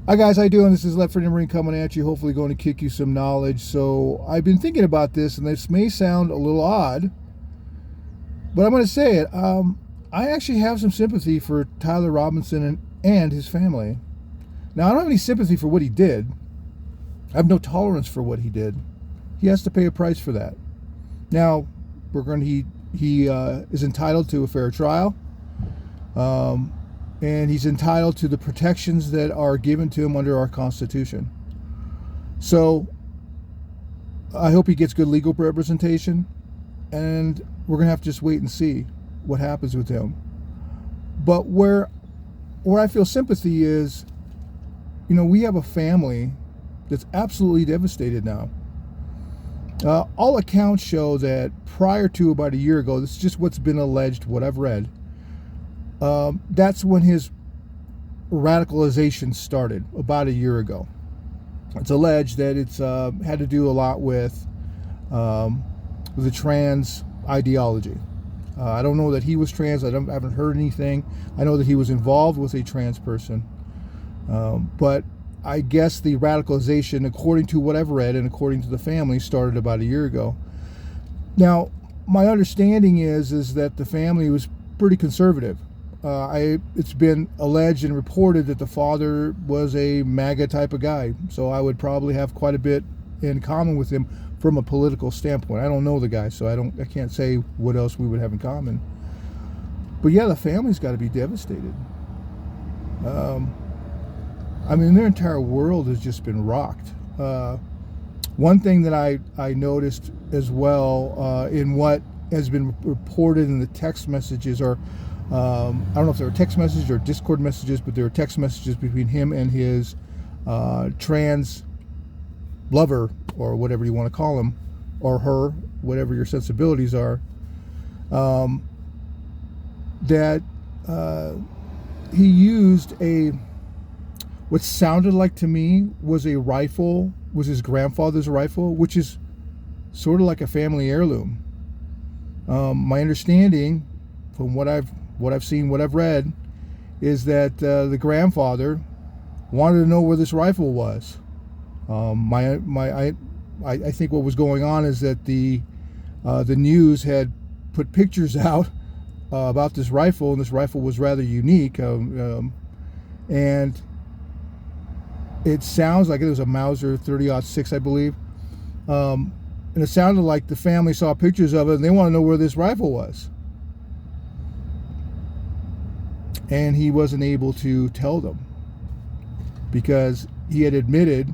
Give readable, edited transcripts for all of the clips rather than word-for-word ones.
Hi guys, how you doing? This is Left Friend Marine coming at you, hopefully going to kick you some knowledge. So I've been thinking about this, and this may sound a little odd, but I'm going to say it. I actually have some sympathy for Tyler Robinson and his family. Now, I don't have any sympathy for what he did. I have no tolerance for what he did. He has to pay a price for that. Now, he is entitled to a fair trial. And he's entitled to the protections that are given to him under our Constitution. So I hope he gets good legal representation, and we're going to have to just wait and see what happens with him. But where I feel sympathy is, we have a family that's absolutely devastated now. All accounts show that prior to about a year ago, this is just what's been alleged, what I've read, that's when his radicalization started about a year ago. It's alleged that it's had to do a lot with the trans ideology. I don't know that he was trans. I haven't heard anything. I know that he was involved with a trans person. But I guess the radicalization, according to what I've read and according to the family, started about a year ago. Now, my understanding is that the family was pretty conservative. It's been alleged and reported that the father was a MAGA type of guy, so I would probably have quite a bit in common with him from a political standpoint. I don't know the guy, so I can't say what else we would have in common. But yeah, the family's got to be devastated. Their entire world has just been rocked. One thing that I noticed as well in what has been reported in the text messages, or I don't know if they were text messages or Discord messages, but there were text messages between him and his trans lover, or whatever you want to call him, or her, whatever your sensibilities are, that he used what sounded like to me was a rifle, was his grandfather's rifle, which is sort of like a family heirloom. My understanding, from what I've seen, what I've read, is that the grandfather wanted to know where this rifle was. I think what was going on is that the news had put pictures out about this rifle, and this rifle was rather unique, and it sounds like it was a Mauser 30-06, I believe, and it sounded like the family saw pictures of it and they want to know where this rifle was. And he wasn't able to tell them because he had admitted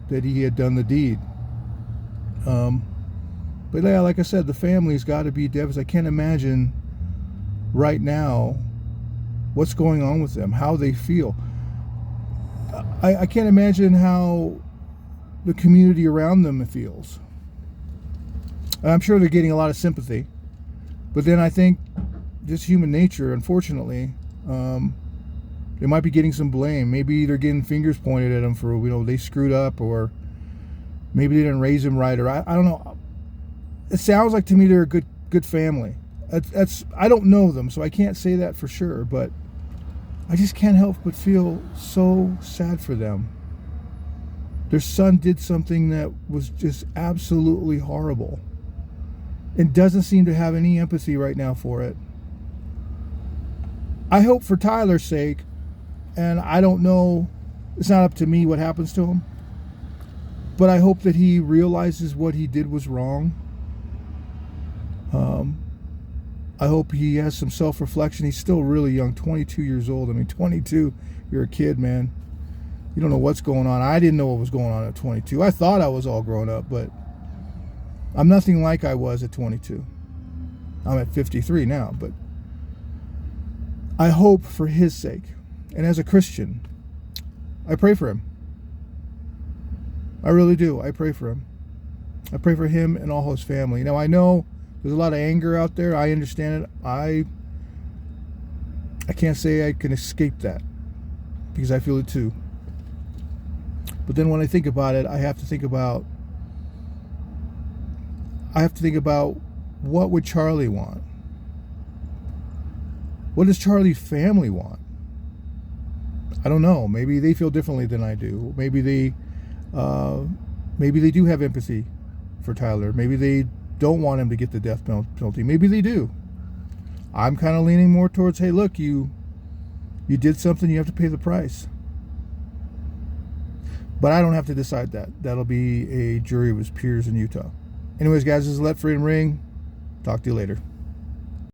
that he had done the deed. But yeah, like I said, the family's got to be devastated. I can't imagine right now what's going on with them, how they feel. I can't imagine how the community around them feels. I'm sure they're getting a lot of sympathy, but then I think just human nature, unfortunately, they might be getting some blame. Maybe they're getting fingers pointed at them for, they screwed up, or maybe they didn't raise them right, or I don't know. It sounds like to me they're a good family. I don't know them, so I can't say that for sure, but I just can't help but feel so sad for them. Their son did something that was just absolutely horrible and doesn't seem to have any empathy right now for it. I hope for Tyler's sake, and I don't know, it's not up to me what happens to him, but I hope that he realizes what he did was wrong. I hope he has some self-reflection. He's still really young, 22 years old. 22, you're a kid, man. You don't know what's going on. I didn't know what was going on at 22. I thought I was all grown up, but I'm nothing like I was at 22. I'm at 53 now, but I hope for his sake, and as a Christian, I pray for him. I really do. I pray for him. I pray for him and all his family. Now, I know there's a lot of anger out there. I understand it. I can't say I can escape that because I feel it too. But then when I think about it, I have to think about what would Charlie want? What does Charlie's family want? I don't know. Maybe they feel differently than I do. Maybe they do have empathy for Tyler. Maybe they don't want him to get the death penalty. Maybe they do. I'm kind of leaning more towards, hey, look, you did something, you have to pay the price. But I don't have to decide that. That'll be a jury of his peers in Utah. Anyways, guys, this is Let Freedom Ring. Talk to you later.